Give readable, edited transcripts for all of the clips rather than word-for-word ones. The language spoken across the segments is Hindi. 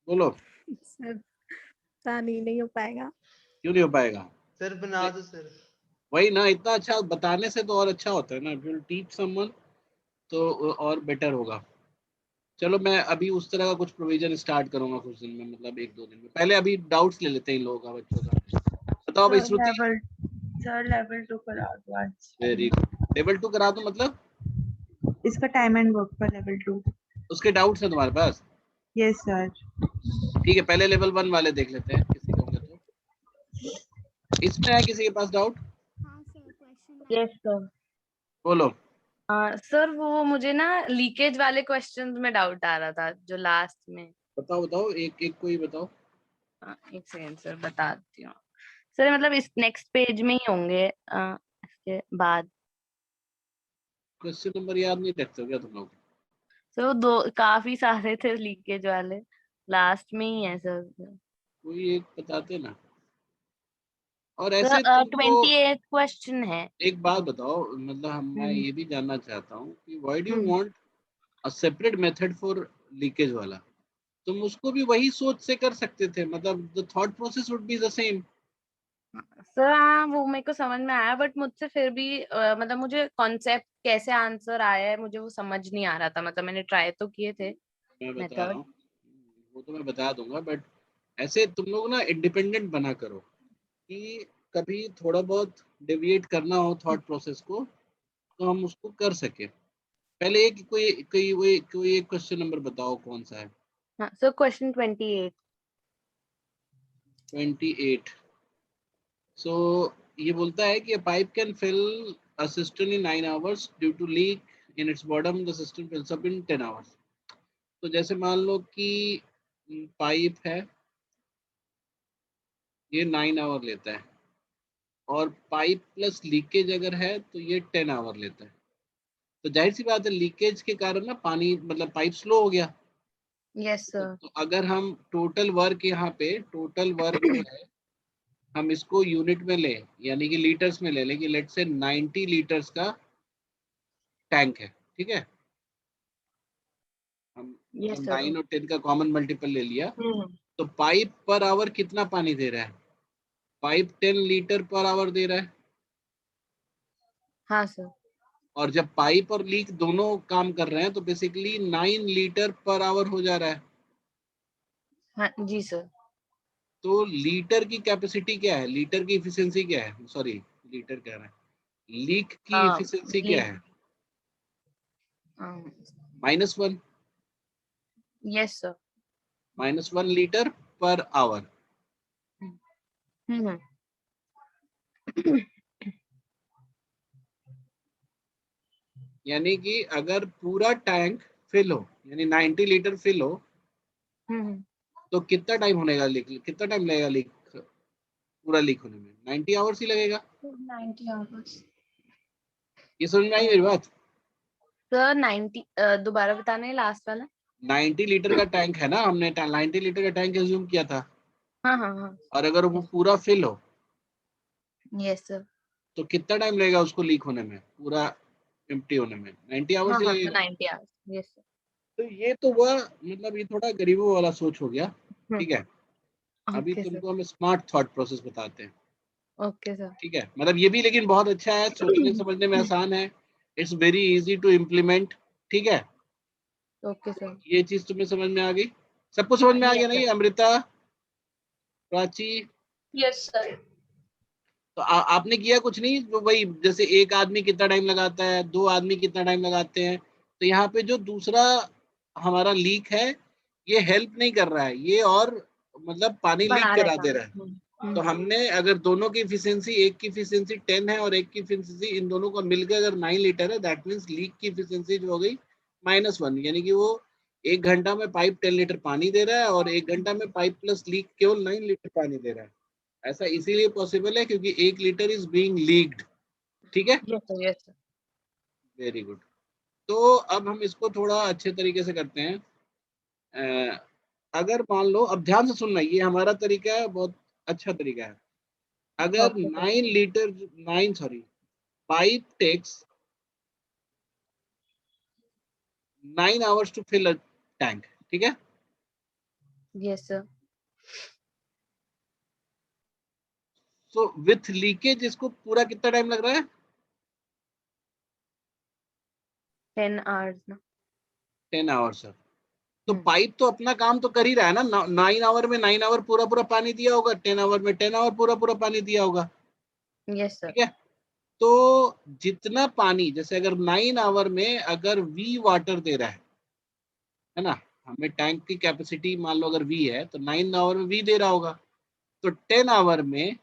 बोलो। सर पता नहीं हो पाएगा। क्यों नहीं हो पाएगा? सर बना दो सर। वही ना, इतना अच्छा बताने से तो और अच्छा होता है ना, इफ यू टीच समवन तो और बेटर होगा। चलो मैं अभी उस तरह का कुछ प्रोविजन स्टार्ट करूंगा कुछ दिन में, मतलब 1-2 दिन में। पहले अभी डाउट्स ले लेते हैं इन लोगों का, बच्चों का। बताओ भाई श्रुति। लेवल 2 करा दो आज। Very good. लेवल 2 करा दो मतलब? इसका टाइम एंड वर्क पर लेवल 2। उसके डाउट्स हैं तुम्हारे पास? Yes sir. ठीक है, पहले लेवल 1 वाले देख लेते हैं, किसी के होंगे तो। इसमें है किसी के पास डाउट? हाँ सर, क्वेश्चन यस सर। बोलो। सर वो मुझे ना लीकेज वाले क्वेश्चंस में डाउट आ रहा था जो लास्ट में। बताओ बताओ, एक एक कोई बताओ। एक सेकेंड सर बताती हूँ। सर मतलब इस नेक्स्ट पेज में ही होंगे इसके बाद। क्वेश्चन नंबर याद नहीं रखते हो क्या तुम लोग? सर वो दो काफी सारे थे लीकेज वाले, लास्ट में ही है सर। कोई एक बताते ना। और सर ऐसे तुमको 28 क्वेश्चन है। एक बात बताओ, मतलब मैं हम्म ये भी जानना चाहता हूँ कि why do you hmm. Want a separate method for leakage वाला? तुम उसको भी वही सोच से कर सकते थे, मतलब the thought process would be the same. Sir हाँ वो मेरे को समझ में आया, बट मुझसे फिर भी मतलब मुझे कॉन्सेप्ट कैसे आंसर आया है मुझे वो समझ नहीं आ रहा था। मतलब मैंने ट्राई तो किए थे मैं बता रहा मेथड। हूँ, वो तो मैं बता दूंगा, बट ऐसे तुम लोग ना इंडिपेंडेंट बना करो कि कभी थोड़ा बहुत डेविएट करना हो थॉट प्रोसेस को, तो हम उसको कर सके। पहले एक कोई कोई एक क्वेश्चन नंबर बताओ कौन सा है? हाँ सर क्वेश्चन 28। 28। सो ये बोलता है कि pipe can fill a system in 9 hours due to leak in its bottom, the system fills up in 10 hours. तो जैसे मान लो कि पाइप है, ये 9 आवर लेता है, और पाइप प्लस लीकेज अगर है तो ये 10 आवर लेता है। तो जाहिर सी बात है, लीकेज के कारण ना पानी, मतलब पाइप स्लो हो गया। Yes sir. तो अगर हम टोटल वर्क, यहाँ पे टोटल वर्क जो है, हम इसको यूनिट में ले, यानी कि लीटर्स में ले लें कि लेट से 90 लीटर्स का टैंक है, ठीक है। हम यस मतलब सर। 9 और 10 का कॉमन मल्टीपल ले लिया। हम्म। तो पाइप पर आवर कितना पानी दे रहा है? पाइप 10 लीटर पर आवर दे रहा है। हाँ सर। और जब पाइप और लीक दोनों काम कर रहे हैं तो बेसिकली 9 लीटर पर आवर हो जा रहा है। हाँ जी सर। तो लीटर की कैपेसिटी क्या है, लीटर की इफिशियंसी क्या है, सॉरी लीटर कह रहा है, लीक की इफिशियंसी क्या है? -1। Yes sir. -1 litre per hour. Hmm. यानी कि अगर पूरा टैंक फिल हो, यानी 90 लीटर फिल हो, हम्म। तो कितना टाइम होनेगा लीक, कितना टाइम लगेगा लीक, पूरा लीक होने में? 90 आवर्स ही लगेगा। 90 आवर्स। ये समझ में आई मेरी बात? सर 90 दोबारा बताना है लास्ट वाला। 90 लीटर का टैंक है ना, हमने 90 लीटर का टैंक एज्यूम किया था। हाँ हाँ हाँ। और अगर वो पूरा फिल हो यस सर। तो कितना टाइम लगेगा उसको लीक होने में, पूरा एम्प्टी होने में? 90 आवर्स हाँ ही हाँ लगेगा। 90 आवर्स। Yes sir. तो ये तो हुआ, मतलब ये थोड़ा गरीबों वाला सोच हो गया, ठीक है। अभी ओके सर। तुमको हम स्मार्ट थॉट प्रोसेस बताते हैं, ओके सर। ठीक है। मतलब ये भी लेकिन बहुत अच्छा है, सोचने समझने में आसान है, it's very easy to implement, ठीक है। Okay sir. ये चीज तुम्हें समझ में आ गई? सबको समझ में आ गया यस नहीं? Sir. Amrita, Prachi, yes sir. तो आपने किया कुछ नहीं? तो वही, जैसे एक आदमी कितना टाइम लगाता है, 2 आदमी कितना टाइम लगाते हैं, तो यहाँ पे जो दूसरा हमारा लीक है, ये हेल्प नहीं कर रहा है, ये और मतलब पानी लीक बढ़ा रहे करा दे काम। रहा है। तो हमने अगर दोनों की इफिशियंसी, एक की इफिशियंसी 10 है और एक की इफिशियंसी, इन दोनों का मिलकर अगर 9 लीटर है, दैट मीन्स लीक की इफिशियंसी जो हो गई -1, यानी कि वो 1 घंटा में पाइप 10 लीटर पानी दे रहा है और 1 घंटा में पाइप प्लस लीक केवल 9 लीटर पानी दे रहा है। ऐसा इसीलिए पॉसिबल है क्योंकि 1 लीटर इज बीइंग लीक्ड, ठीक है। Yes sir. Yes sir. Very good. तो अब हम इसको थोड़ा अच्छे तरीके से करते हैं। अ, अगर मान लो, अब ध्यान से सुनना, ये हमारा तरीका है, बहुत अच्छा तरीका है। अगर okay sir. 9 litre, 9 sorry, pipe takes 9 hours to fill a tank, ठीक है। Yes, sir. So with leakage इसको पूरा कितना टाइम लग रहा है? 10 hours ना. 10 आवर्स सर। तो हम्म. पाइप तो अपना काम तो कर ही रहा है ना। 9 आवर में 9 आवर पूरा पूरा पानी दिया होगा, 10 आवर में 10 आवर पूरा पूरा पानी दिया होगा। Yes, sir. ठीक है, तो जितना पानी, जैसे अगर 9 आवर में अगर वी वाटर दे रहा है ना, हमें टैंक की कैपेसिटी मान लो अगर वी है तो 9 आवर में वी दे रहा होगा, तो 10 आवर में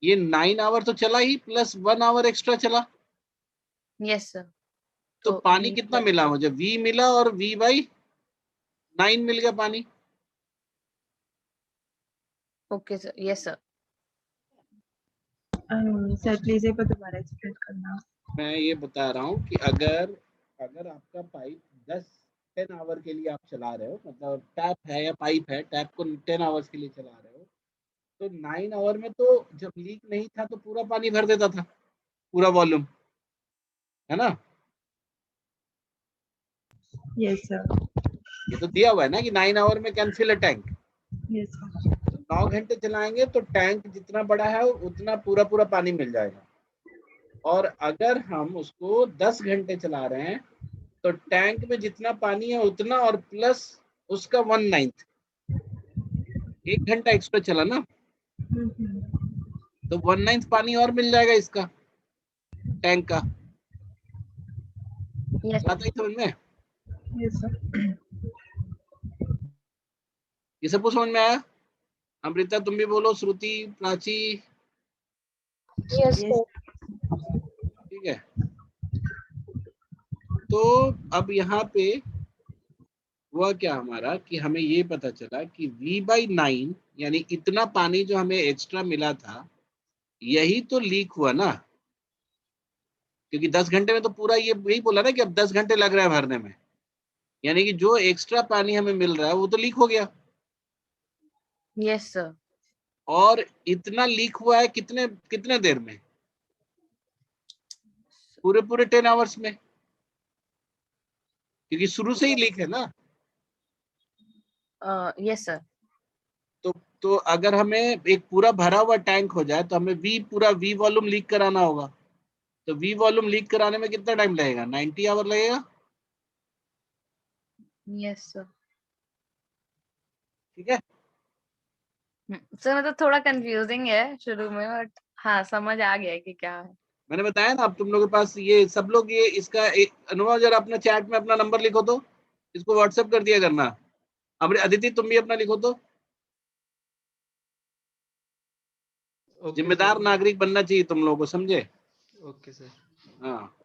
ये 9 आवर तो चला ही प्लस 1 आवर एक्स्ट्रा चला। Yes, sir. तो तो पानी V कितना plus मिला one. मुझे? वी मिला और वी बाई 9 मिल गया पानी। Okay, sir. Yes, sir. Sir please एक बार दोबारा एक्सप्लेन करना। मैं ये बता रहा हूँ कि अगर अगर आपका पाइप 10 आवर के लिए आप चला रहे हो, मतलब टैप है या पाइप है, टैप को 10 आवर्स के लिए चला रहे हो, तो 9 आवर में तो जब लीक नहीं था तो पूरा पानी भर देता था, पूरा वॉल्यूम, है ना। Yes sir. ये तो दिया हुआ है ना कि 9 आवर में can fill a tank. Yes sir. 9 घंटे चलाएंगे तो टैंक जितना बड़ा है उतना पूरा पूरा पानी मिल जाएगा। और अगर हम उसको 10 घंटे चला रहे हैं तो टैंक में जितना पानी है उतना और प्लस उसका 1/9, 1 घंटा एक्स्ट्रा चला ना, तो 1/9 पानी और मिल जाएगा इसका, टैंक का। Yes, बात आई समझ में? Yes sir. ये सब कुछ समझ में आया? अमृता तुम भी बोलो, श्रुति, प्राची। yes, यस ठीक है, तो अब यहाँ पे हुआ क्या हमारा कि हमें ये पता चला कि V/9 यानी इतना पानी जो हमें एक्स्ट्रा मिला था, यही तो लीक हुआ ना, क्योंकि 10 घंटे में तो पूरा ये यही बोला ना कि अब 10 घंटे लग रहा है भरने में, यानी कि जो एक्स्ट्रा पानी हमें मिल रहा है वो तो लीक हो गया। yes, sir. और इतना लीक हुआ है कितने कितने देर में? पूरे पूरे 10 आवर्स में, क्योंकि शुरू से ही लीक है ना। Yes, sir. तो अगर हमें एक पूरा भरा हुआ टैंक हो जाए तो हमें पूरा वी वॉल्यूम लीक कराना होगा। तो वी वॉल्यूम लीक कराने में कितना टाइम लगेगा? 90 आवर लगेगा। Yes, sir. ठीक है, सर मतलब थोड़ा कंफ्यूजिंग है शुरू में, बट हाँ समझ आ गया कि क्या है. मैंने बताया ना। अब तुम लोगों के पास ये सब लोग ये इसका अनुभव, जरा अपना चैट में अपना नंबर लिखो तो इसको व्हाट्सएप कर दिया करना। अब अदिति तुम भी अपना लिखो तो। ओके जिम्मेदार सर। नागरिक बनना चाहिए तुम लोगों को, समझे? Okay sir. हाँ,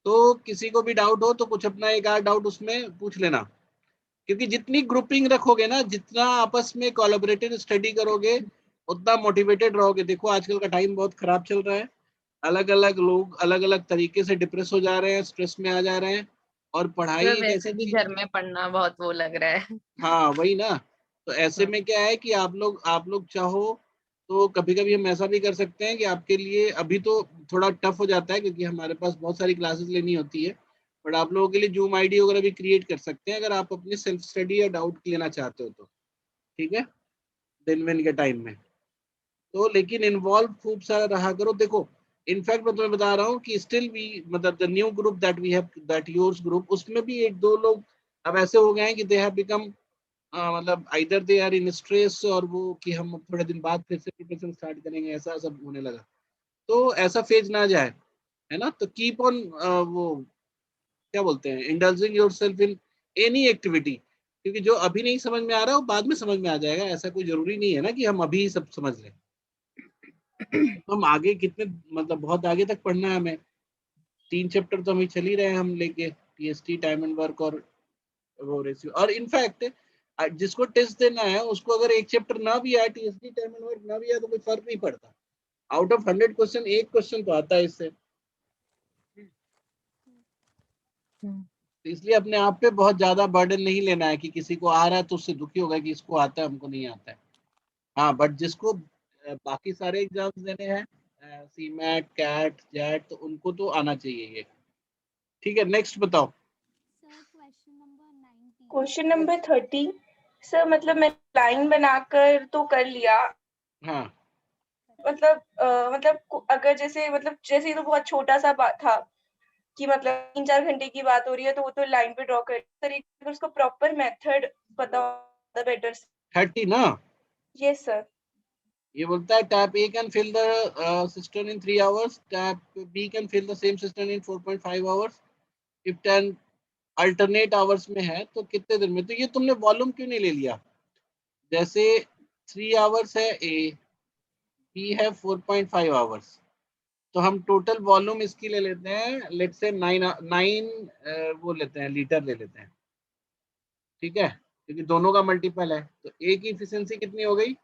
तो किसी को भी डाउट हो तो कुछ अपना एक आध डाउट उसमें पूछ लेना, क्योंकि जितनी ग्रुपिंग रखोगे ना, जितना आपस में कोलैबोरेटिव स्टडी करोगे, उतना मोटिवेटेड रहोगे। देखो आजकल का टाइम बहुत खराब चल रहा है, अलग अलग लोग अलग अलग तरीके से डिप्रेस हो जा रहे हैं, स्ट्रेस में आ जा रहे हैं, और पढ़ाई सर एक वैसे ऐसी भी चीज। घर में पढ़ना बहुत वो लग रहा है. हाँ वही ना। तो ऐसे हाँ. में क्या है कि आप लोग चाहो तो कभी कभी हम ऐसा भी कर सकते हैं कि आपके लिए अभी तो थोड़ा टफ हो जाता है क्योंकि हमारे पास बहुत सारी क्लासेस लेनी होती है, बट आप लोगों के लिए जूम आईडी वगैरह भी क्रिएट कर सकते हैं अगर आप अपनी सेल्फ स्टडी या डाउट लेना चाहते हो तो। ठीक है, दिन विन के टाइम में तो, लेकिन इन्वॉल्व खूब सारा रहा करो। देखो इनफैक्ट मैं तुम्हें बता रहा हूँ कि स्टिल वी, मतलब the new group that we have, that yours group, उसमें भी एक दो लोग अब ऐसे हो गए हैं कि दे हैव बिकम, मतलब either they are in stress, और वो कि हम थोड़े दिन बाद फिर से प्रिपरेशन स्टार्ट करेंगे, ऐसा सब होने लगा। तो ऐसा फेज ना जाए, है ना। तो कीप ऑन, वो क्या बोलते हैं, indulging yourself in any activity, क्योंकि जो अभी नहीं समझ में आ रहा है वो बाद में समझ में आ जाएगा। ऐसा कोई जरूरी नहीं है ना कि हम अभी सब समझ लें। तो हम आगे कितने, मतलब बहुत आगे तक पढ़ना है हमें। 3 चैप्टर तो हम चल ही रहे हैं हम लेके, टीएसटी, टाइम एंड वर्क और वो रेशियो। और इनफैक्ट जिसको टेस्ट देना है उसको अगर एक चैप्टर ना भी आए, टीएसटी, टाइम एंड वर्क ना भी आए, तो कोई फर्क नहीं पड़ता। आउट ऑफ 100 क्वेश्चन एक क्वेश्चन तो आता है इससे। तो इसलिए अपने आप पे बहुत ज्यादा बर्डन नहीं लेना है कि किसी को आ रहा है तो उससे दुखी होगा कि इसको आता है हमको नहीं आता है। हाँ, बट जिसको बाकी सारे एग्जाम्स देने हैं, सीमैट, कैट, जैट, तो उनको तो आना चाहिए ये। ठीक है, नेक्स्ट बताओ। Sir question number question number 30 sir, मतलब मैं लाइन बनाकर तो कर लिया, हाँ मतलब अगर जैसे ये तो बहुत छोटा सा बात था कि मतलब 3-4 घंटे की बात हो रही है, तो वो तो लाइन पे ड्रॉ कर सर, एक अगर उसका प्रॉपर मेथड पता होता बेटर। 30 ना, यस सर। ये बोलता है tap A can fill the system in 3 hours, tap B can fill the same system in 4.5 hours, if 10 alternate hours में है तो कितने दिन में। तो ये तुमने वॉल्यूम क्यों नहीं ले लिया, जैसे 3 hours है ए, बी है 4.5 hours, तो हम टोटल वॉल्यूम इसकी ले लेते हैं, लेट्स से 9 वो लेते हैं, लीटर ले लेते हैं, ठीक है, क्योंकि दोनों का मल्टीपल है। तो ए की इफिशियंसी कितनी हो गई,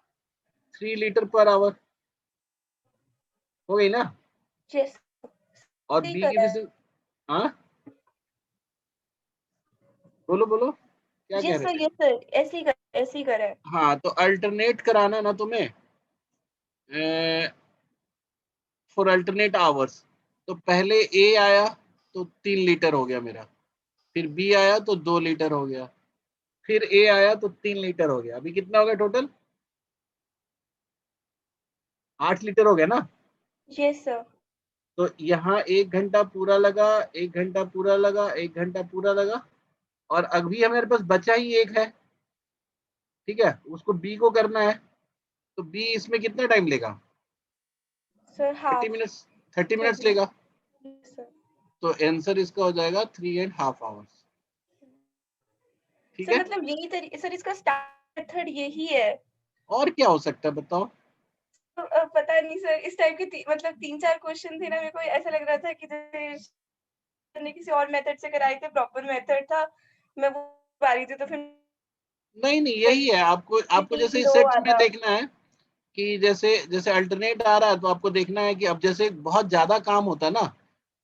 3 लीटर पर आवर हो गई ना, यस और बी की इफिशियंसी, हाँ बोलो बोलो क्या कह यस रहे सर, थे। यस सर, ऐसे ही करें। हाँ तो अल्टरनेट कराना ना तुम्हें फॉर अल्टरनेट आवर्स, तो पहले ए आया तो 3 लीटर हो गया मेरा, फिर बी आया तो 2 लीटर हो गया, फिर ए आया तो 3 लीटर हो गया, अभी कितना हो गया टोटल, 8 लीटर हो गया ना। Yes sir. तो यहाँ 1 घंटा पूरा लगा, 1 घंटा पूरा लगा, 1 घंटा पूरा लगा, और अभी हमारे पास बचा ही एक है, ठीक है, उसको बी को करना है, तो बी इसमें कितना टाइम लेगा, सर 30 हाफ। मिनट्स, 30 मिनट्स 30 लेगा, यस सर। तो आंसर इसका हो जाएगा 3.5 hours, ठीक सर है। मतलब सर इसका स्टार्ट मेथड यही है। और क्या हो सकता है बताओ। तो, पता नहीं सर, इस टाइप के मतलब 3-4 क्वेश्चन थे ना, मेरे को ऐसा लग रहा था कि जैसे ने किसी और मेथड से कराए थे, प्रॉपर मेथड था, मैं वो पा रही थी, तो फिर नहीं नहीं यही है, आपको आपको जैसे इस 2 सेट में आधा। देखना है कि जैसे जैसे अल्टरनेट आ रहा है, तो आपको देखना है कि अब जैसे बहुत ज्यादा काम होता है ना,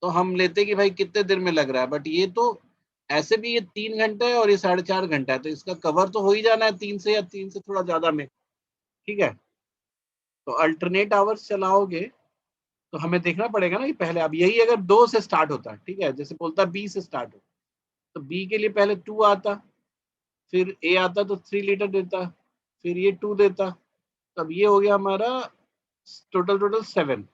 तो हम लेते कि भाई कितने देर में लग रहा है, बट ये तो ऐसे भी ये 3 घंटे है और ये 4.5 घंटा है, तो इसका कवर तो हो ही जाना है 3 से, या 3 से थोड़ा ज्यादा में, ठीक है। तो अल्टरनेट आवर्स चलाओगे तो हमें देखना पड़ेगा ना कि पहले, अब यही अगर 2 से स्टार्ट होता है, ठीक है, जैसे बोलता बी से स्टार्ट हो, तो बी के लिए पहले 2 आता, फिर ए आता तो 3 लीटर देता, फिर ये 2 देता, तब ये हो गया हमारा टोटल 7,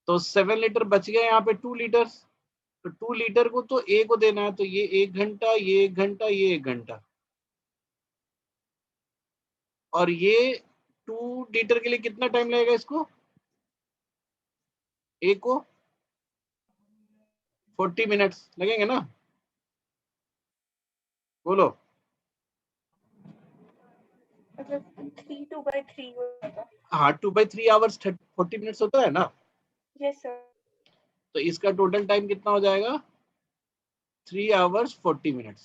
तो 7 लीटर बच गए यहाँ पे 2 लीटर, तो 2 लीटर को तो ए को देना है, तो ये 1 घंटा, ये 1 घंटा, ये 1 घंटा, और ये 2 लीटर के लिए कितना टाइम लगेगा इसको, ए को 40 मिनट्स लगेंगे ना, बोलो। मतलब 3/2 हो जाता। हाँ 2/3 आवर्स 40 मिनट्स होता है ना, यस सर। तो इसका टोटल टाइम कितना हो जाएगा 3 hours 40 minutes,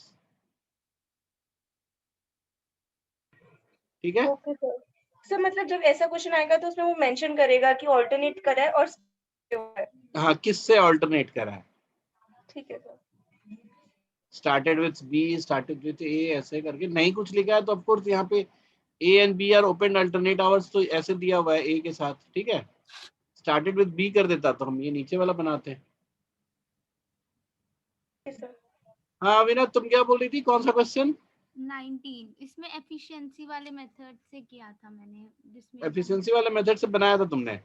ठीक है। Okay sir. सर मतलब जब ऐसा क्वेश्चन आएगा तो उसमें वो मेंशन करेगा कि ऑल्टरनेट करा है और है। हाँ किससे ऑल्टरनेट करा है, ठीक है sir. Started with b, started with a, ऐसे करके नहीं कुछ लिखा है तो ऑफकोर्स यहाँ पे A and B are open alternate hours, तो ऐसे दिया हुआ है ए के साथ, ठीक है। स्टार्टेड विथ बी कर देता तो हम ये नीचे वाला बनाते हैं। सर हाँ विना तुम क्या बोल रही थी, कौन सा क्वेश्चन, 19 इसमें एफिशिएंसी वाले मेथड से किया था मैंने, जिसमें एफिशिएंसी वाले मेथड से बनाया था तुमने,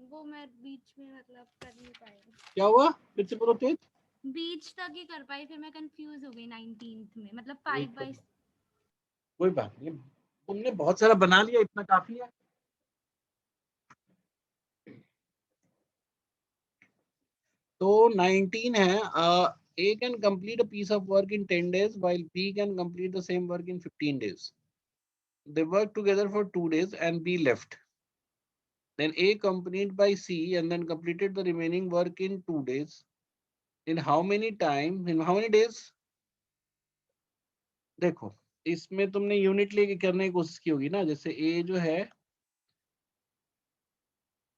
वो मैं बीच में मतलब कर नहीं पाई, क्या हुआ फिर से बोलो तेज, बीच तक ही कर पाई, फिर मैं कंफ्यूज हो गई 19th में, मतलब कोई 5 बाय कोई बात नहीं, तुमने बहुत सारा बना लिया, इतना काफी है। तो 19 है, A can complete a piece of work in 10 days while B can complete the same work in 15 days. They worked together for 2 days and B left. Then A accompanied by C and then completed the remaining work in 2 days. In how many days? देखो इसमें तुमने यूनिट लेके करने की कोशिश की होगी ना, जैसे A जो है,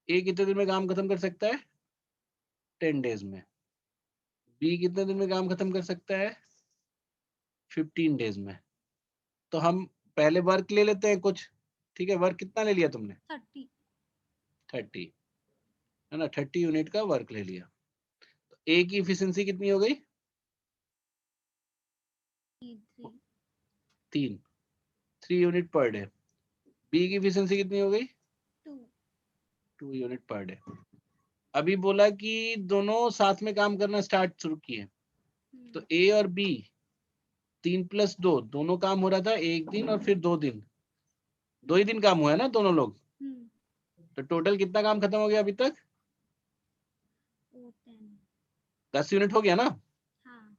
A कितने दिन में काम खत्म कर सकता है 10 डेज में, B कितने दिन में काम खत्म कर सकता है 15 डेज में। तो हम पहले वर्क ले लेते हैं कुछ, ठीक है, वर्क कितना ले लिया तुमने 30 है ना, 30 यूनिट का वर्क ले लिया, तो ए की इफिशियंसी कितनी हो गई 3 3 यूनिट पर डे। बी की एफिशिएंसी कितनी हो गई? 2 2 यूनिट पर डे। अभी बोला कि दोनों साथ में काम करना स्टार्ट शुरू किए, तो ए और बी 3+2 दोनों काम हो रहा था एक दिन और फिर 2 दिन, 2 ही दिन काम हुआ है ना दोनों लोग। तो टोटल कितना काम खत्म हो गया अभी तक? 10 यूनिट हो गया ना। हाँ।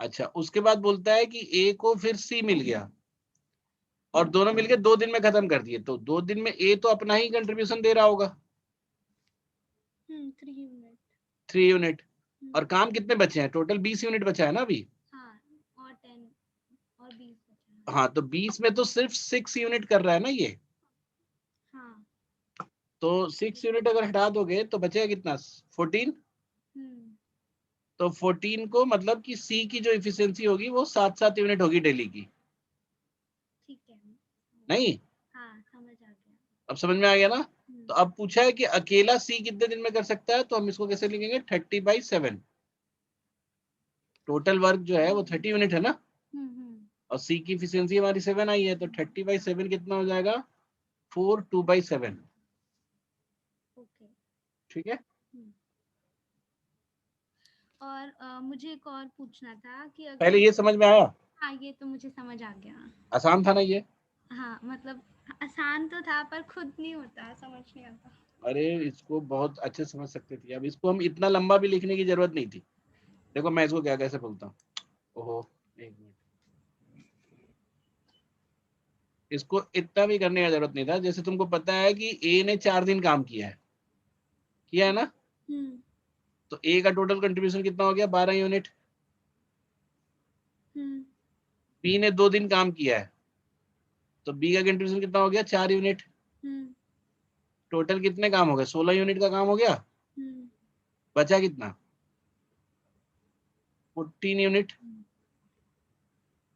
अच्छा, उसके बाद बोलता है कि ए को फिर सी मिल गया और दोनों मिलके 2 दिन में खत्म कर दिए, तो 2 दिन में ए तो अपना ही कंट्रीब्यूशन दे रहा होगा 3 यूनिट। 3 यूनिट। और काम कितने बचे हैं? टोटल 20 यूनिट बचा है ना अभी। हाँ, और 10 और 20 बचा है। हाँ, तो 20 में तो सिर्फ 6 यूनिट कर रहा है ना ये। हाँ। तो 6 यूनिट अगर हटा दोगे तो बचेगा कितना? 14। तो 14 को मतलब कि सी की जो इफिशियंसी होगी वो 7 यूनिट होगी डेली की। ठीक है। नहीं, हाँ, समझ आ गया। अब समझ में आ गया ना। तो अब पूछा है कि अकेला सी कितने दिन में कर सकता है, तो हम इसको कैसे लिखेंगे? 30/7। टोटल वर्क जो है वो 30 यूनिट है ना, और सी की इफिशियंसी हमारी 7 आई है, तो 30/7 कितना हो जाएगा? 4 2/7। ओके। ठीक है। और मुझे एक और पूछना था कि अगर पहले ये समझ में आया? हाँ, ये तो मुझे समझ आ गया। आसान था ना ये? हाँ, मतलब आसान तो था पर खुद नहीं होता, समझ नहीं आता। अरे इसको बहुत अच्छे समझ सकते थे। अब इसको हम इतना लंबा भी लिखने की जरूरत नहीं थी। देखो मैं इसको क्या कैसे बोलता हूँ। ओहो, एक मिनट, इसको इतना भी करने का जरूरत नहीं था। जैसे तुमको पता है कि ए ने 4 दिन काम किया है ना, तो ए का टोटल कंट्रीब्यूशन कितना हो गया? 12 यूनिट। बी ने 2 दिन काम किया है, तो बी का कंट्रीब्यूशन कितना हो गया? 4 यूनिट। टोटल कितने काम हो गए? 16 यूनिट का काम हो गया। बचा कितना? 14 यूनिट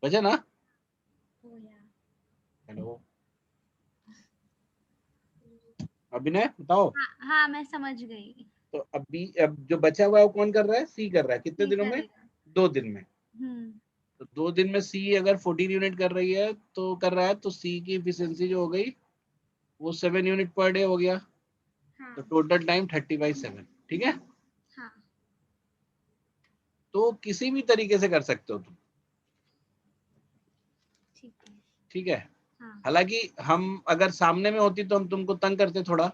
बचा ना। हेलो अभिनय, बताओ। हाँ, मैं समझ गई। तो अब जो बचा हुआ है वो कौन कर रहा है? सी कर रहा है। कितने सी दिनों में? करेगा। 2 दिन में। तो 2 दिन में सी अगर 14 यूनिट कर रही है तो कर रहा है, तो सी की एफिशिएंसी जो हो गई वो 7 यूनिट पर डे हो गया। हाँ। तो टोटल टाइम 30/7। ठीक है। हाँ। तो किसी भी तरीके से कर सकते हो तुम। ठीक है। ठीक है। हाँ। हालांकि हम अगर सामने में होती तो हम तुमको तंग करते थोड़ा।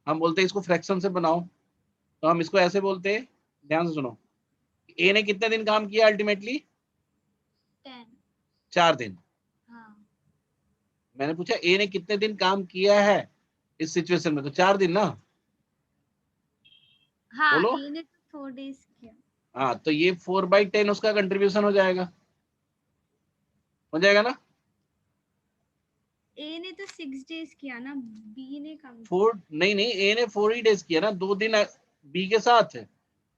हम बोलते इसको फ्रैक्शन से बनाओ, तो हम इसको ऐसे बोलते। ध्यान से सुनो। ए ने कितने दिन काम किया अल्टीमेटली? 10। 4 दिन। हाँ। मैंने पूछा ए ने कितने दिन काम किया है इस सिचुएशन में, तो 4 दिन ना। हाँ, बोलो। ए ने तो 4 डेज किया। हाँ, तो ये 4/10 उसका कंट्रीब्यूशन हो जाएगा ना। ए ने तो 6 डेज किया ना, बी ने कम 4 नहीं, ए ने 4 ही डेज किया ना। 2 दिन बी के साथ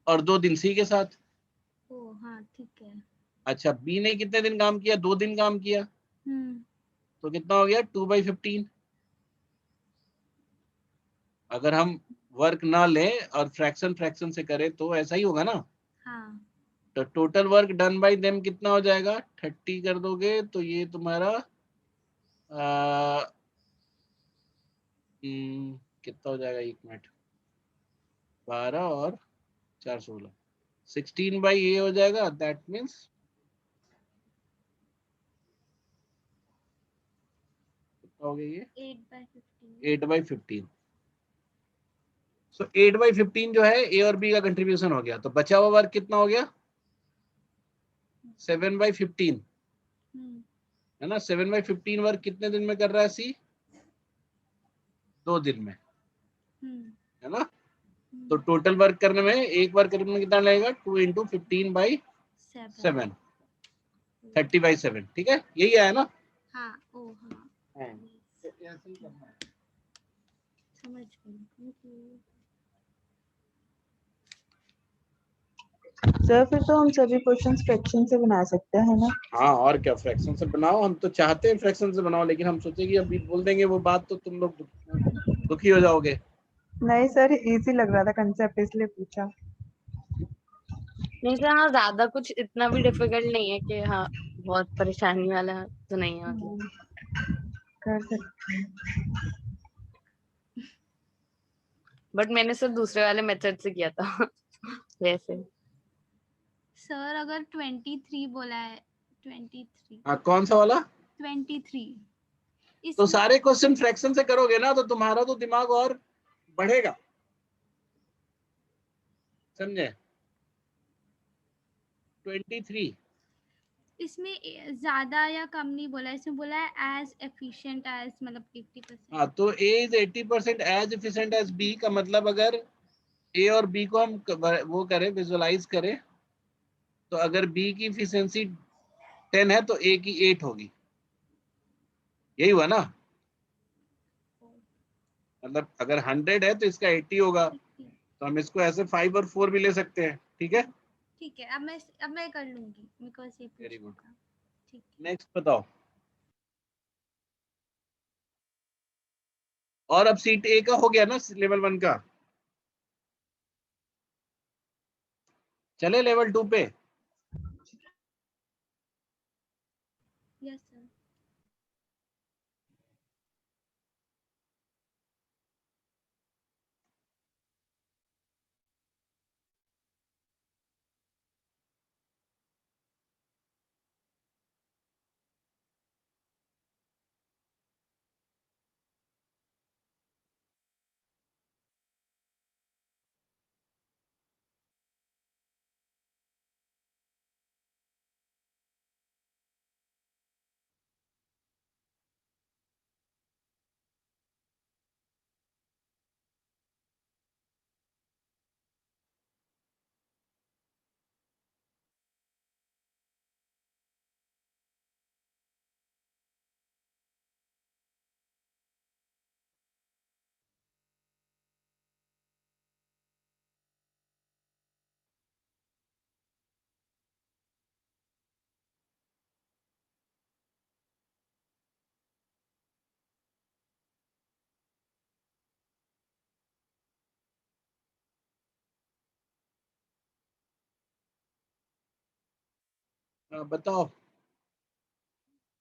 और 2 दिन सी के साथ। ओ हाँ, ठीक है। अच्छा, बी ने कितने दिन काम किया? 2 दिन काम किया, तो कितना हो गया? 2/15। अगर हम वर्क ना लें और फ्रैक्शन से करें तो ऐसा ही होगा ना। हाँ। तो total work done by them कितना हो जाएगा? 30 कर दोगे तो ये तुम्हारा कितना हो जाएगा? 1 मिनट, 12 और 4 16, 16/A हो जाएगा। दैट मीन्स कितना हो गया? ये 8/15। 8/15। सो 8/15 जो है ए और बी का कंट्रीब्यूशन हो गया। तो बचा हुआ वर्क कितना हो गया? 7/15 है ना। 7/15 वर्क कितने दिन में कर रहा है सी? 2 दिन में, है ना। तो टोटल वर्क करने में, एक वर्क करने में कितना लगेगा? 2 × 15/7, 30/7। ठीक है, यही आया ना। हाँ। ओ हाँ, तो ऐसे ही करना है। समझ गई। सर फिर तो हम सभी क्वेश्चंस फ्रैक्शन से बना सकते हैं ना? हाँ, और क्या, फ्रैक्शन से बनाओ। हम तो चाहते हैं फ्रैक्शन से बनाओ, लेकिन हम सोचे कि अभी बोल देंगे वो बात तो तुम लोग दुखी हो जाओगे। नहीं सर, इजी लग रहा था कंसेप्ट, इसलिए पूछा। नहीं सर, हाँ ज्यादा कुछ इतना भी डिफिकल्ट नहीं है कि हाँ बहुत परेशानी वाला तो नहीं है मतलब। कर सकते हैं। बट मैंने सिर्फ दूसरे वाले मेथड से किया था वैसे। सर अगर 23 बोला है, 23 हाँ, कौन सा वाला? 23 तो इसमें सारे क्वेश्चन फ्रैक्शन से करोगे ना तो तुम्हारा तो दिमाग और बढ़ेगा, समझे? 23 इसमें ज्यादा या कम नहीं बोला, इसमें बोला है एज एफिशिएंट एज, मतलब 80%। हाँ, तो A is 80% as efficient as B का मतलब अगर A और B को हम वो करें, विजुअलाइज करें, तो अगर B की इफिशिएंसी 10 है तो A की 8 होगी, यही हुआ ना? मतलब अगर 100 है तो इसका 80 होगा, तो हम इसको ऐसे 5 और 4 भी ले सकते हैं, ठीक है? ठीक है, अब मैं कर लूंगी, मेरे को ऐसे Very good. पूछना था। ठीक है। नेक्स्ट बताओ। और अब सीट A का हो गया ना, लेवल 1 का, चले लेवल 2 पे। Yes sir. बताओ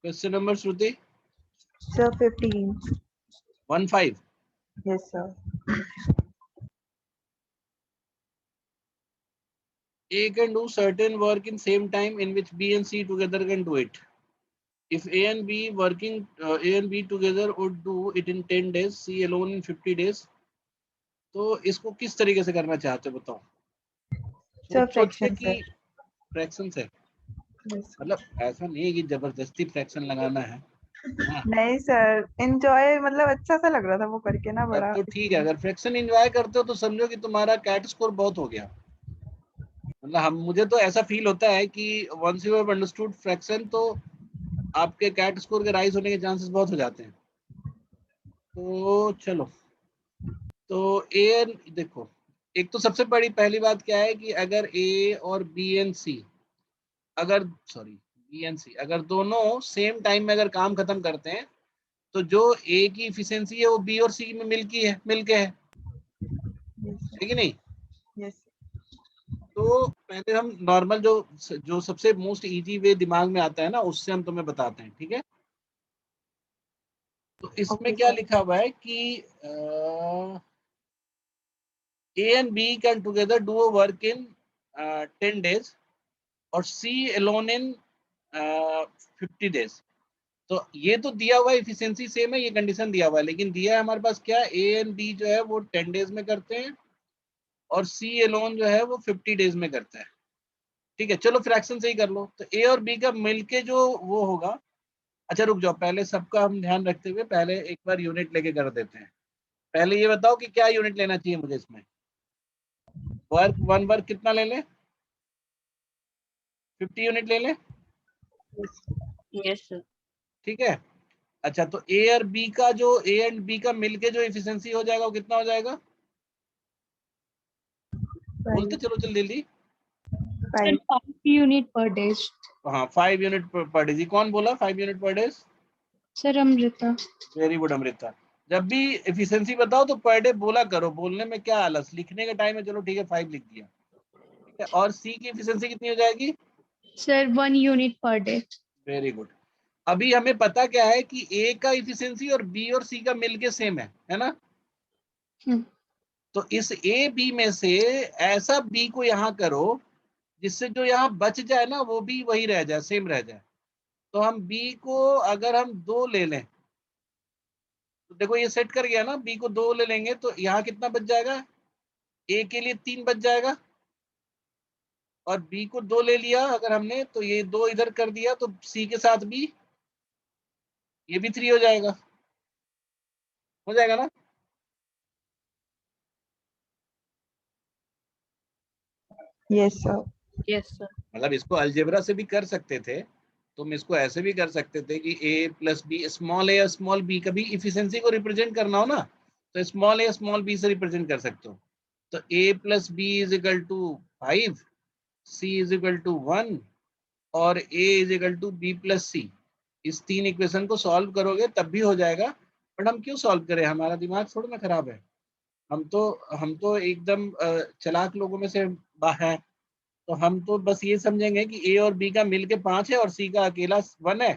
question number, Shruti. Sir, 15. 15। Yes, sir. A can do certain work in same time in which B and C together can do it. If A and B working A and B together would do it in 10 days, C alone in 50 days. तो इसको किस तरीके से करना चाहते हो बताओ? Sir, सोच के fraction, कि sir. फ्रैक्शन से, Yes, sir. मतलब ऐसा नहीं है कि जबरदस्ती फ्रैक्शन लगाना है। हाँ, नहीं सर, enjoy मतलब अच्छा सा लग रहा था वो करके ना, तब बड़ा तो ठीक है। अगर फ्रैक्शन एंजॉय करते हो तो समझो कि तुम्हारा कैट स्कोर बहुत हो गया। मतलब हम, मुझे तो ऐसा फील होता है कि once you have understood fraction तो आपके कैट स्कोर के राइज होने के चांसेस बहुत हो जाते हैं। तो चलो, तो ए देखो, एक तो सबसे बड़ी पहली बात क्या है कि अगर ए और बी एंड सी, अगर बी एंड सी अगर दोनों सेम टाइम में अगर काम खत्म करते हैं तो जो ए की इफिशिएंसी है वो बी और सी में मिलके है, Yes, है कि नहीं? yes. तो पहले हम नॉर्मल जो सबसे मोस्ट इजी वे दिमाग में आता है ना, उससे हम तुम्हें बताते हैं, ठीक है? तो इसमें Okay, क्या sir. लिखा हुआ है कि A and B can together do a work in 10 days और C alone in 50 days। तो ये तो दिया हुआ है, इफिशिएंसी सेम है, ये कंडीशन दिया हुआ है, लेकिन दिया है हमारे पास क्या, A and B जो है वो 10 डेज में करते हैं और C alone जो है वो 50 डेज में करता है। ठीक है, चलो फ्रैक्शन से ही कर लो। तो A और B का मिलके जो वो होगा, अच्छा रुक जाओ, पहले सबका हम ध्यान रखते हुए पहले एक बार यूनिट लेके कर देते हैं। पहले ये बताओ कि क्या यूनिट लेना चाहिए मुझे इसमें? वर्क कितना ले ले? 50 यूनिट ले ले, यस सर। ठीक है। अच्छा, तो ए और बी का जो ए एंड बी का मिलके जो इफिशिएंसी हो जाएगा वो कितना हो जाएगा? बोलते 5. चलो जल्दी। 5. 5 unit per day. हाँ, 5 यूनिट पर डे। कौन बोला 5 unit per day? Sir, Amrita. Very good Amrita. जब भी इफिशिएंसी बताओ तो पर डे बोला करो, बोलने में क्या आलस, लिखने के टाइम में चलो ठीक है 5 लिख दिया, ठीक है। और सी की इफिशिएंसी कितनी हो जाएगी? Sir, 1 unit per day. Very good. अभी हमें पता क्या है कि ए का इफिशिएंसी और बी और सी का मिलके सेम है ना? तो इस ए बी में से ऐसा बी को यहाँ करो जिससे जो यहाँ बच जाए ना वो भी वही रह जाए, सेम रह जाए। तो हम बी को अगर हम 2 ले लें तो देखो ये सेट कर गया ना, बी को 2 ले लेंगे तो यहाँ कितना बच जाएगा? ए के लिए 3 बच जाएगा और बी को 2 ले लिया अगर हमने तो ये 2 इधर कर दिया तो सी के साथ भी ये भी 3 हो जाएगा ना? Yes sir. Yes sir. मतलब इसको अलजेब्रा से भी कर सकते थे, तुम इसको ऐसे भी कर सकते थे कि a plus b, small a और स्मॉल बी, कभी इफिशिएंसी को रिप्रेजेंट करना हो ना तो स्मॉल ए स्मॉल बी से रिप्रेजेंट कर सकते हो। तो a plus b is equal to 5, c is equal to 1 और a is equal to b plus c. इस 3 इक्वेशन को सॉल्व करोगे तब भी हो जाएगा। बट हम क्यों सॉल्व करें, हमारा दिमाग थोड़ा ना खराब है, हम तो एकदम चालाक लोगों में से है। तो हम तो बस ये समझेंगे कि ए और बी का मिलके 5 है और सी का अकेला 1 है,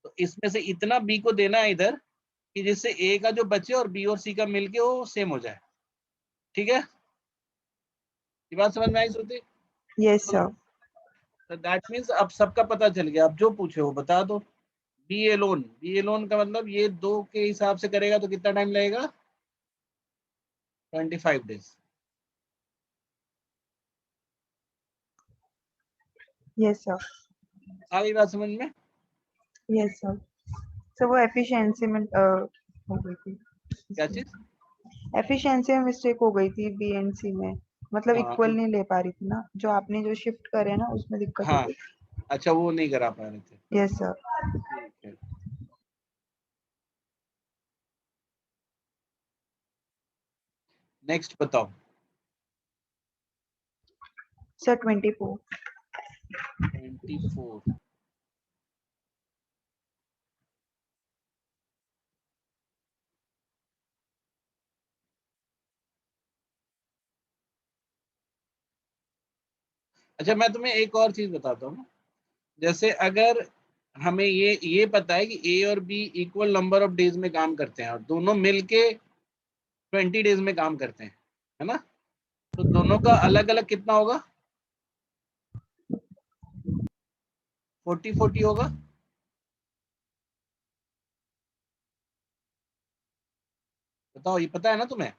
तो इसमें से इतना बी को देना है इधर कि जिससे ए का जो बचे और बी और सी का मिलके वो सेम हो जाए। ठीक है, ये बात समझ में आई श्रुति? Yes sir. तो दैट मीन्स अब सबका पता चल गया, अब जो पूछे वो बता दो। बी एलोन का मतलब ये 2 के हिसाब से करेगा तो कितना टाइम लगेगा? 25 डेज। Yes sir. आ गई बात समझ में? Yes sir. सर वो एफिशिएंसी में हो गई थी, क्या चीज? एफिशिएंसी में मिस्टेक हो गई थी बी एंड सी में, मतलब हाँ इक्वल नहीं ले पा रही थी ना, जो आपने जो शिफ्ट करे ना उसमें दिक्कत हो हाँ, गई। अच्छा वो नहीं करा पा रहे थे। Yes sir. ठीक है, नेक्स्ट बताओ। सर 24। 24। अच्छा मैं तुम्हें एक और चीज बताता हूँ, जैसे अगर हमें ये पता है कि ए और B equal number of days में काम करते हैं और दोनों मिलके 20 डेज में काम करते हैं, है ना? तो दोनों का अलग अलग कितना होगा? 40-40 होगा। बताओ, ये पता है ना तुम्हें?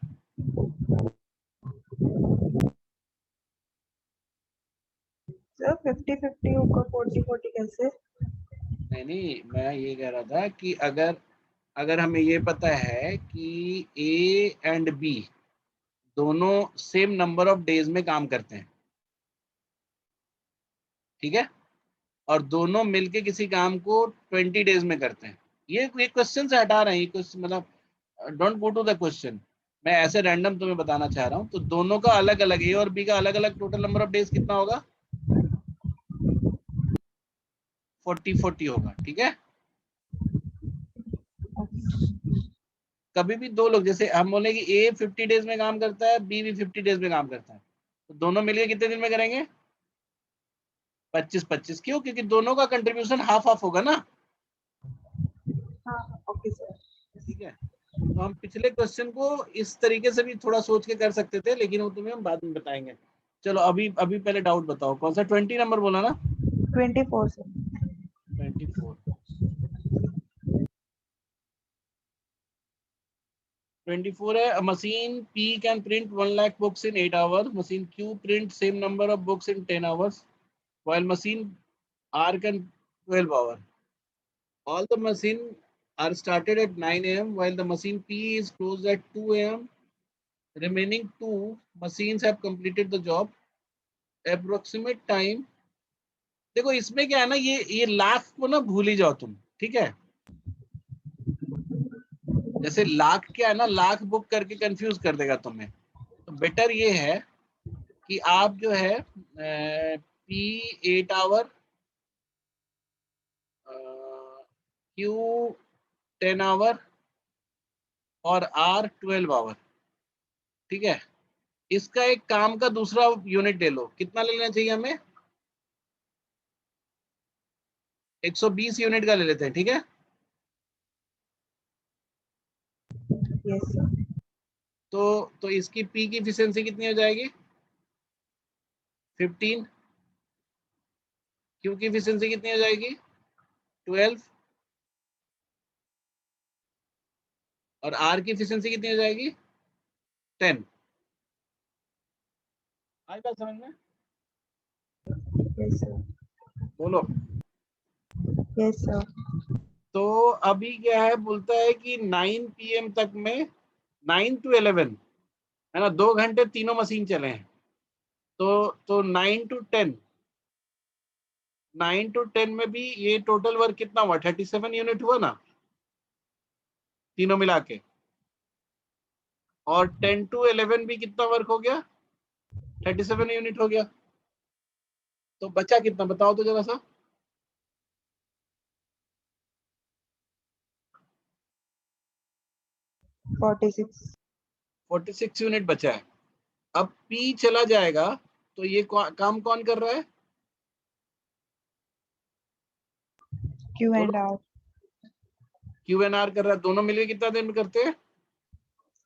सर 50-50 होगा, 40-40 कैसे? नहीं, मैं ये कह रहा था कि अगर हमें ये पता है कि ए एंड बी दोनों सेम नंबर ऑफ डेज में काम करते हैं, ठीक है, और दोनों मिलके किसी काम को 20 डेज में करते हैं, ये क्वेश्चन से हटा रहे हैं, क्वेश्चन मतलब don't go to the question, मैं ऐसे रैंडम तुम्हें बताना चाह रहा हूँ। तो दोनों का अलग अलग, ए और बी का अलग अलग टोटल नंबर ऑफ डेज कितना होगा? 40-40 होगा, ठीक है। कभी भी दो लोग, जैसे हम बोले कि ए 50 डेज में काम करता है, बी भी 50 डेज में काम करता है, तो दोनों मिलके कितने दिन में करेंगे? 25-25। क्यों? क्योंकि दोनों का कंट्रीब्यूशन हाफ हाफ होगा ना। हाँ ओके सर। ठीक है, तो हम पिछले क्वेश्चन को इस तरीके से भी थोड़ा सोच के कर सकते थे, लेकिन वो तुम्हें हम बाद में बताएंगे। चलो अभी पहले डाउट बताओ, कौन सा 20 नंबर बोला ना? 24 सर। 24। 24 है, a machine P can print 1 lakh books in 8 hours. Machine Q print same number of books in 10 hours, while machine R can 12 hours. All the machine are started at 9 a.m. while the machine P is closed at 2 a.m. Remaining 2 machines have completed the job. Approximate time. देखो इसमें क्या है ना, ये लाख को ना भूल ही जाओ तुम, ठीक है। जैसे लाख क्या है ना, लाख बुक करके कंफ्यूज कर देगा तुम्हें, तो बेटर ये है कि आप जो है P 8 आवर, Q 10 आवर और R 12 आवर, ठीक है। इसका एक काम का दूसरा यूनिट ले लो, कितना ले लेना चाहिए हमें? 120 यूनिट का ले लेते हैं, ठीक है। Yes, sir. तो इसकी P की एफिशिएंसी कितनी हो जाएगी? 15। Q की एफिशिएंसी कितनी हो जाएगी? 12। और R की एफिशिएंसी कितनी हो जाएगी? 10। आई बात समझ में? Yes, sir. बोलो। Yes, sir. तो अभी क्या है, बोलता है कि 9 PM तक में 9 to 11 है ना, 2 घंटे तीनों मशीन चले हैं। तो 9 to 10 में भी ये टोटल वर्क कितना हुआ? 37 यूनिट हुआ ना तीनों मिला के। और 10 to 11 भी कितना वर्क हो गया? 37 यूनिट हो गया। तो बचा कितना बताओ तो जरा सा। 46 यूनिट बचा है। अब P चला जाएगा तो ये काम कौन कर रहा है? Q and R. Q and R कर रहा है। दोनों मिलके कितना दिन करते हैं?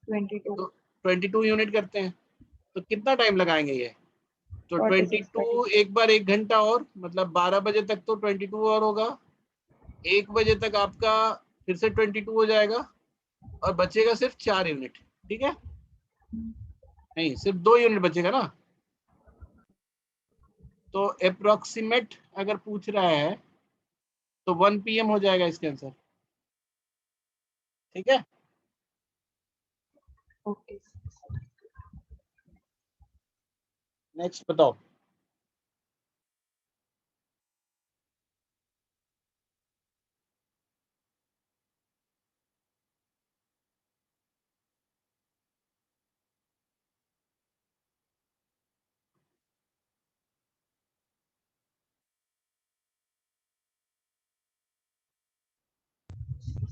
22. तो 22 यूनिट करते हैं। तो कितना टाइम लगाएंगे ये? तो 46, 22 एक बार 1 घंटा और, मतलब 12 बजे तक तो 22 और होगा। 1 बजे तक आपका फिर से 22 हो जाएगा और बचेगा सिर्फ 4 यूनिट, ठीक है। नहीं, सिर्फ 2 यूनिट बचेगा ना। तो अप्रोक्सीमेट अगर पूछ रहा है तो 1 PM हो जाएगा इसके आंसर, ठीक है। Okay. नेक्स्ट बताओ।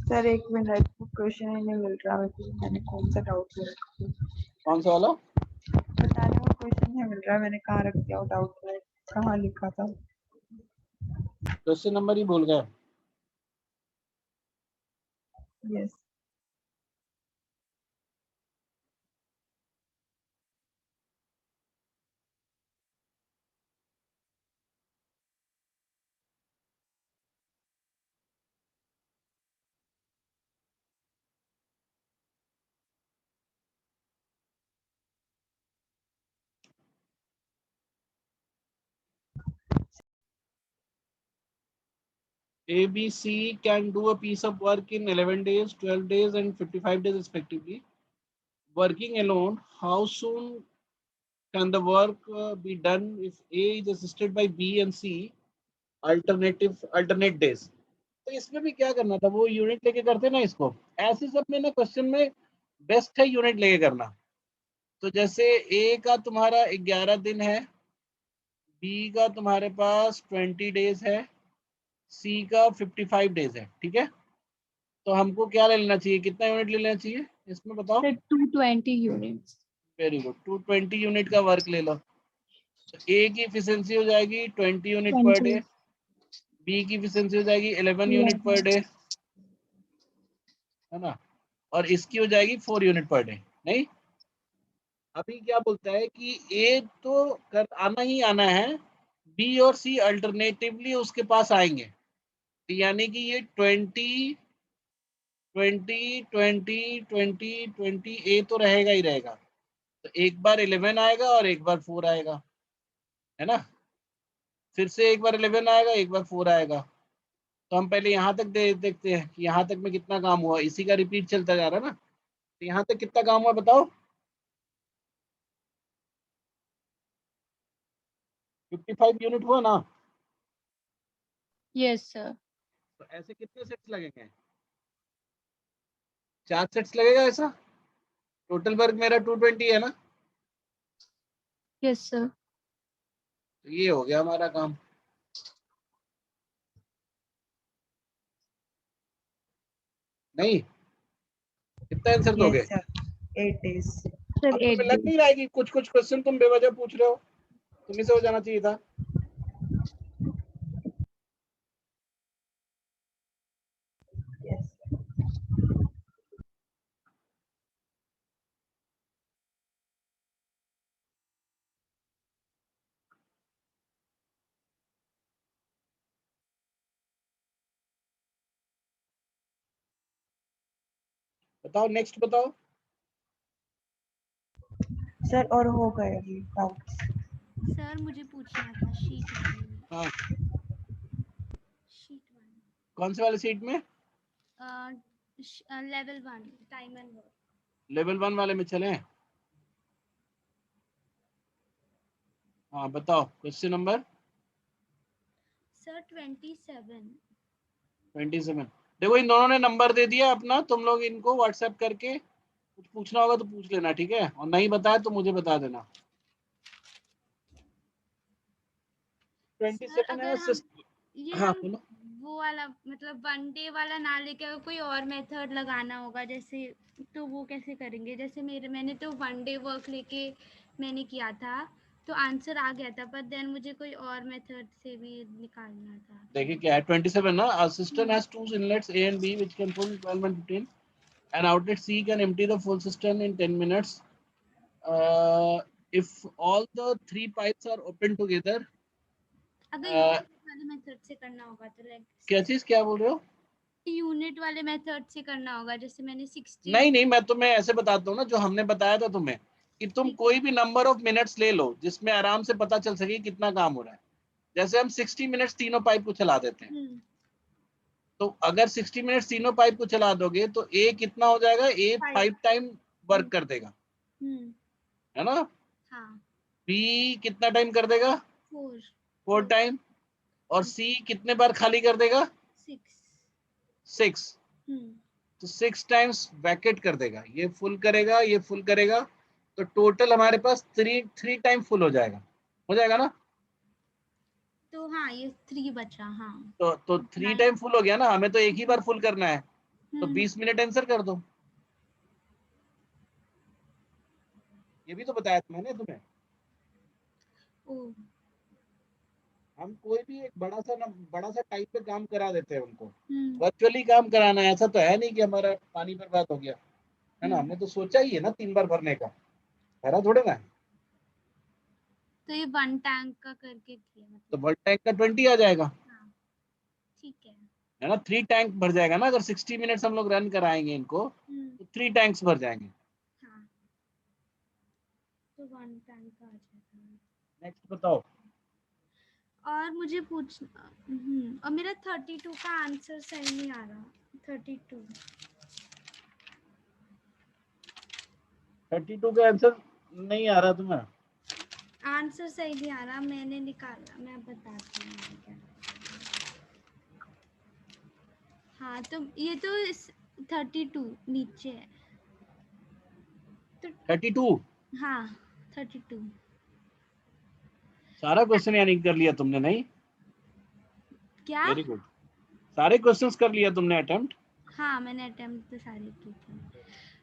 सर एक मिनट, क्वेश्चन ही नहीं मिल रहा मेरे को, मैंने कौन सा डाउट ले रखा है? कौन सा वाला? बताने को क्वेश्चन नहीं मिल रहा, मैंने कहाँ रख दिया डाउट में, कहाँ लिखा था? क्वेश्चन नंबर ही भूल गए। Yes. ABC can do a piece of work in 11 days, 12 days, and 55 days respectively. Working alone, how soon can the work be done if A is assisted by B and C alternate days? तो इसमें भी क्या करना था, वो यूनिट लेके करते ना इसको। ऐसे सब में ना क्वेश्चन में बेस्ट है यूनिट लेके करना। तो जैसे A का तुम्हारा 11 दिन है, B का तुम्हारे पास 20 डेज है, C का 55 डेज है, ठीक है। तो हमको क्या ले लेना चाहिए, कितना यूनिट ले लेना चाहिए इसमें बताओ? Sir, 220 units. Very good, 220 unit का वर्क ले लो। तो ए की एफिशिएंसी हो जाएगी 20 यूनिट पर डे, 20. बी की एफिशिएंसी हो जाएगी 11 यूनिट पर डे, है ना। और इसकी हो जाएगी 4 यूनिट पर डे। नहीं, अभी क्या बोलता है कि ए तो कर आना ही आना है, बी और सी अल्टरनेटिवली उसके पास आएंगे। यानी कि ये 20 20 20 20 20 ए तो रहेगा ही रहेगा। तो एक बार 11 आएगा और एक बार 4 आएगा, है ना। फिर से एक बार 11 आएगा, एक बार 4 आएगा। तो हम पहले यहाँ तक देखते हैं कि यहाँ तक में कितना काम हुआ। इसी का रिपीट चलता जा रहा है ना। तो यहाँ तक कितना काम हुआ बताओ? 55 यूनिट हुआ ना। Yes, sir. तो ऐसे कितने सेट्स लगेंगे? 4 सेट्स लगेगा ऐसा। टोटल वर्क मेरा 220 है ना। Yes, sir. तो ये हो गया हमारा काम। नहीं, कितना आंसर दोगे? Yes, sir. 8 days. Sir, अब 8 तुम्हें लग days. नहीं रहा है कि कुछ क्वेश्चन तुम बेवजह पूछ रहे हो? तुम्ही से हो जाना चाहिए था। Yes. बताओ नेक्स्ट बताओ। सर और हो गए अभी डाउट्स। सर मुझे पूछना था शीट 1 में। हाँ, शीट 1 कौन से वाले सीट में? Level 1 time and work. Level 1 वाले में चलें? हाँ बताओ क्वेश्चन नंबर सर 27। 27। देखो इन दोनों ने नंबर दे दिया अपना, तुम लोग इनको व्हाट्सएप करके कुछ पूछना होगा तो पूछ लेना, ठीक है? और नहीं बताया तो मुझे बता देना। 27 है अगर हम ये हाँ हम बोलो। वो वाला मतलब 1 डे वाला ना लेके अगर कोई और मेथड लगाना होगा जैसे, तो वो कैसे करेंगे? जैसे मैंने तो 1 डे वर्क लेके मैंने किया था तो आंसर आ गया था, पर देन मुझे कोई और मेथड से भी निकालना था। देखिए क्या है 27 ना, a cistern has two inlets A and B which can pull 12 and 15. An outlet C can empty the full cistern in 10 minutes. If all the 3 pipes are open together, अगर यूनिट वाले मेथड से करना होगा तो क्या लाइक चीज क्या बोल रहे हो? यूनिट वाले मेथड से करना होगा, जैसे मैंने 60। नहीं, मैं तुम्हें ऐसे बताता हूँ ना जो हमने बताया था तुम्हें, कि तुम कोई भी नंबर ऑफ मिनट्स ले लो जिसमें आराम से पता चल सके कितना काम हो रहा है। जैसे हम 60 मिनट्स तीनों पाइप को चला देते हैं, तो अगर 60 मिनट्स तीनों पाइप को चला दोगे तो ए कितना हो जाएगा? ए 5 टाइम वर्क कर देगा, है ना? हाँ बी कितना टाइम कर देगा? 4 4 टाइम। और सी कितने बार खाली कर देगा? 6। 6। तो 6 टाइम्स वैकेट कर देगा, ये फुल करेगा, ये फुल करेगा, तो टोटल हमारे पास 3 टाइम फुल हो जाएगा ना? तो हाँ ये 3 बचा। हाँ तो 3 टाइम फुल हो गया ना, हमें तो एक ही बार फुल करना है, तो 20 मिनट आंसर कर दो। ये भी तो बताया था मैंने तुम्हें। ओ हम कोई भी एक बड़ा सा टाइम पे काम करा देते हैं उनको, वर्चुअली काम कराना है। ऐसा तो है नहीं कि हमारा पानी बर्बाद हो गया, है ना? हमने तो सोचा ही है ना 3 बार भरने का, भरा थोड़े ना है। तो ये 1 टैंक का करके किया तो मतलब। 1 टैंक का 20 आ जाएगा, हाँ ठीक है। है ना? 3 टैंक भर जाएगा ना, अगर 60 मिनट्स हम लोग रन कराएंगे इनको तो 3 टैंक्स भर जाएंगे। हाँ तो 1 टैंक का आ जाएगा। नेक्स्ट बताओ। और मुझे पूछना और मेरा 32 का आंसर सही नहीं आ रहा। 32 का आंसर नहीं आ रहा तुम्हें? आंसर सही नहीं आ रहा, मैंने निकाला, मैं बताती हूँ क्या। हाँ तो ये तो 32 नीचे है तो 32 हाँ 32 सारा क्वेश्चन यानी कर लिया तुमने? नहीं, क्या? वेरी गुड, सारे क्वेश्चंस कर लिया तुमने अटेम्प्ट? हाँ मैंने अटेम्प्ट तो सारे किए थे।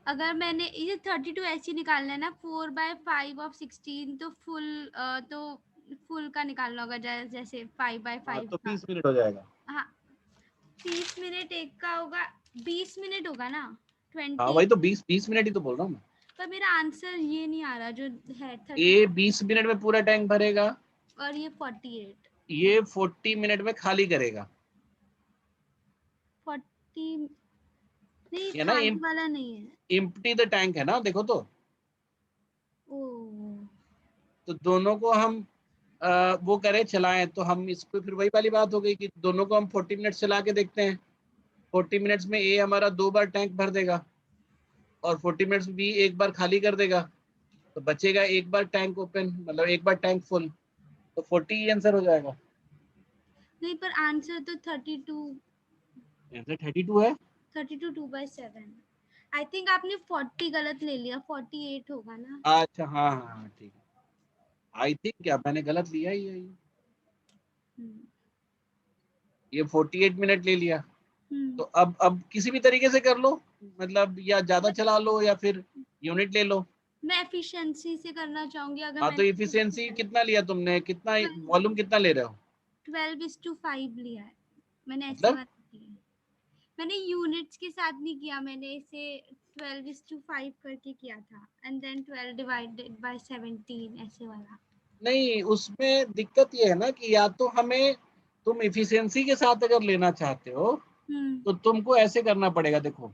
अगर मैंने ये 32 ऐसे निकालना है ना, 4/5 ऑफ 16 तो फुल का निकालना होगा, जैसे 5/5 तो का। 20 मिनट हो जाएगा। हाँ 30 मिनट एक का होगा, 20 मिनट होगा ना। हाँ 20। वही तो 20 मिनट ही तो बोल रहा हूँ मैं। पर मेरा आंसर ये नहीं आ रहा जो है 30 ए 20 मिनट में पूरा टैंक भरेगा, और ये 48। ये 40 मिनट में खाली करेगा, 40 नहीं, है ना? खाली वाला नहीं है। एम्प्टी द टैंक है ना, देखो तो। ओ तो दोनों को हम वो करें, चलाएं, तो हम इस पे फिर वही वाली बात हो गई कि दोनों को हम 40 मिनट्स चला के देखते हैं। 40 मिनट्स में ए हमारा 2 बार टैंक भर देगा और 40 मिनट्स में बी 1 बार खाली कर देगा, तो बचेगा 1 बार टैंक ओपन, मतलब 1 बार टैंक फुल, तो 40 ही आंसर हो जाएगा। नहीं, पर आंसर तो 32। आंसर 32 है। 32 2/7। आई थिंक आपने 40 गलत ले लिया, 48 होगा ना। अच्छा हाँ ठीक है। आई थिंक क्या मैंने गलत लिया ही है ये 48 मिनट ले लिया। तो अब किसी भी तरीके से कर लो, मतलब या ज्यादा चला लो या फिर यूनिट ले लो। मैं एफिशिएंसी से करना चाहूंगी। अगर हाँ तो मैंने इफिशियंसी कितना लिया तुमने, कितना वॉल्यूम कितना ले रहे हो? 12:5 लिया है मैंने, ऐसे मतलब वाला लिया है। मैंने यूनिट्स के साथ नहीं किया, मैंने इसे 12:5 करके किया था एंड देन 12 डिवाइडेड बाय 17 ऐसे वाला। नहीं, उसमें दिक्कत ये है ना कि या तो हमें तुम इफिशिएंसी के साथ अगर लेना चाहते हो तो तुमको ऐसे करना पड़ेगा। देखो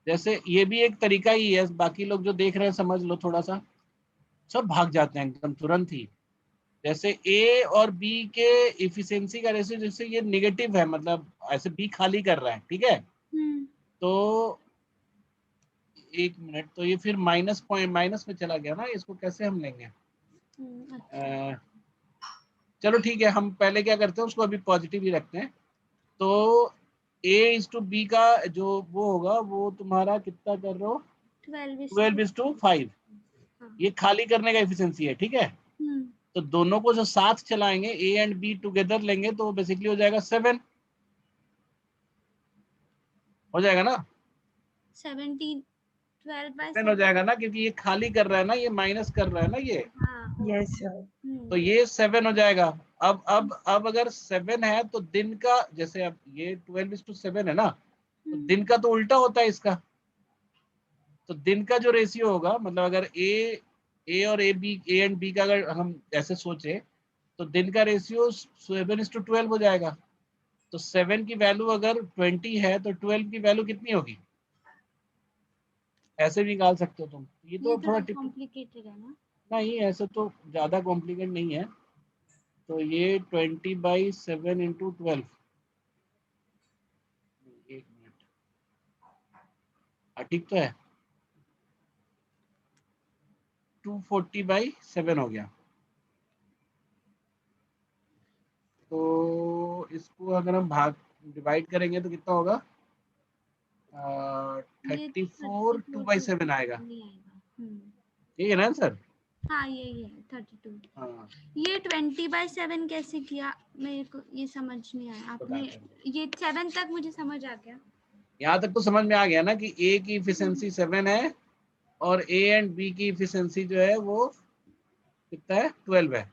जैसे ये भी एक तरीका ही है, बाकी लोग जो देख रहे हैं समझ लो, थोड़ा सा सब भाग जाते हैं एकदम तुरंत ही। जैसे ए और बी के इफिशिएंसी का रेशियो जैसे ये निगेटिव है, मतलब ऐसे बी खाली कर रहा है, ठीक है, तो एक मिनट, तो ये फिर माइनस में चला गया ना, इसको कैसे हम लेंगे? चलो ठीक है, हम पहले क्या करते हैं उसको अभी पॉजिटिव ही रखते हैं। तो A/B का जो वो होगा वो तुम्हारा कितना कर रहे हो? 12:5। ये खाली करने का एफिशिएंसी है, ठीक है। तो दोनों को जो साथ चलाएंगे A एंड B टुगेदर लेंगे तो बेसिकली हो जाएगा 7 हो जाएगा ना, 17 12/7 7 हो जाएगा ना, क्योंकि ये खाली कर रहा है ना, ये माइनस कर रहा है ना ये, Yes, sir. तो ये 7 हो जाएगा। अब अगर 7 है तो दिन का, जैसे अब ये 12:7 है ना, तो दिन का तो उल्टा होता है इसका। तो दिन का जो रेशियो होगा, मतलब अगर ए और ए एंड बी का अगर हम ऐसे सोचे तो दिन का रेशियो 7:12 हो जाएगा। तो 7 की वैल्यू अगर 20 है तो 12 की वैल्यू कितनी होगी? ऐसे भी निकाल सकते हो तुम। ये तो थोड़ा कॉम्प्लिकेटेड है ना? नहीं, ऐसे तो ज्यादा कॉम्प्लिकेट नहीं है। तो ये 20/7 × 12, एक मिनट, ठीक तो है, 240/7 हो गया। तो इसको अगर हम डिवाइड करेंगे तो कितना होगा? 34 2/7 आएगा, ठीक है ना आंसर? हाँ यही है 32। हाँ, ये 20/7 कैसे किया मेरे को ये समझ नहीं आया आपने। ये 7 तक मुझे समझ आ गया। यहाँ तक तो समझ में आ गया ना कि ए की इफिशिएंसी 7 है और ए एंड बी की इफिशिएंसी जो है वो कितना है? 12 है।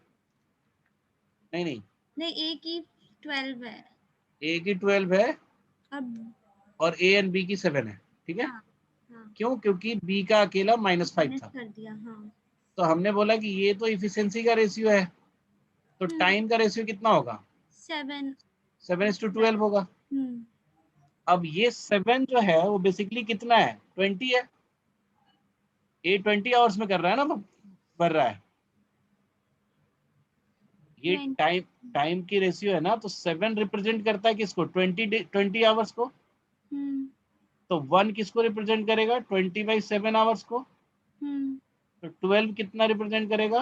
नहीं, ए की 12 है ए की 12 है अब। और ए एंड बी की 7 है, ठीक है। हाँ, हाँ, क्यों? क्योंकि बी का अकेला -5 मैंने था। कर दिया। हाँ, तो हमने बोला कि ये तो इफिशिएंसी का रेशियो है, तो टाइम का रेशियो कितना होगा? 7 7:12 होगा। अब ये 7 जो है वो बेसिकली कितना है? 20 है। ये 20 आवर्स में कर रहा है ना, बढ़ रहा है। ये 20 टाइम की रेशियो है ना, तो 7 रिप्रेजेंट करता है किसको? 20 आवर्स को। तो 1 किसको रिप्रेजेंट करेगा? 20/7 आवर्स को। तो 12 कितना रिप्रेजेंट करेगा?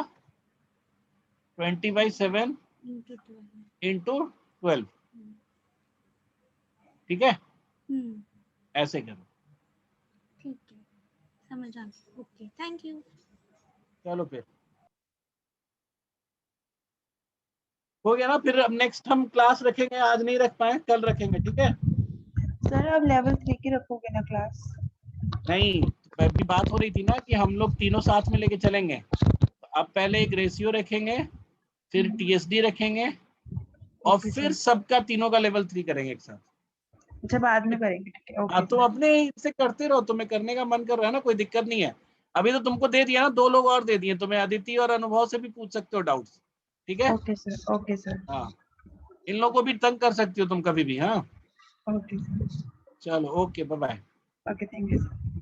20/7 × 12, ठीक है। ऐसे करो, ठीक है, समझ आ गया। Okay, thank you. चलो फिर हो गया ना। फिर अब नेक्स्ट हम क्लास रखेंगे, आज नहीं रख पाए, कल रखेंगे, ठीक है। सर अब लेवल 3 की रखोगे ना क्लास? नहीं, अभी बात हो रही थी ना कि हम लोग तीनों साथ में लेके चलेंगे। तो अब पहले एक रेशियो रखेंगे, फिर टीएसडी रखेंगे और ओके फिर सर। सबका तीनों का लेवल 3 करेंगे एक साथ। अच्छा बाद में करेंगे, ठीक है। ओके तुम सर। अपने से करते रहो, तुम्हें करने का मन कर रहा है ना, कोई दिक्कत नहीं है। अभी तो तुमको दे दिया ना, 2 लोग और दे दिए तुम्हें, अदिति और अनुभव से भी पूछ सकते हो डाउट्स, ठीक है। Okay sir. Okay sir. हाँ, इन लोगों को भी तंग कर सकती हो तुम कभी भी। हाँ ओके सर। चलो, okay, bye bye. Okay, thank you sir.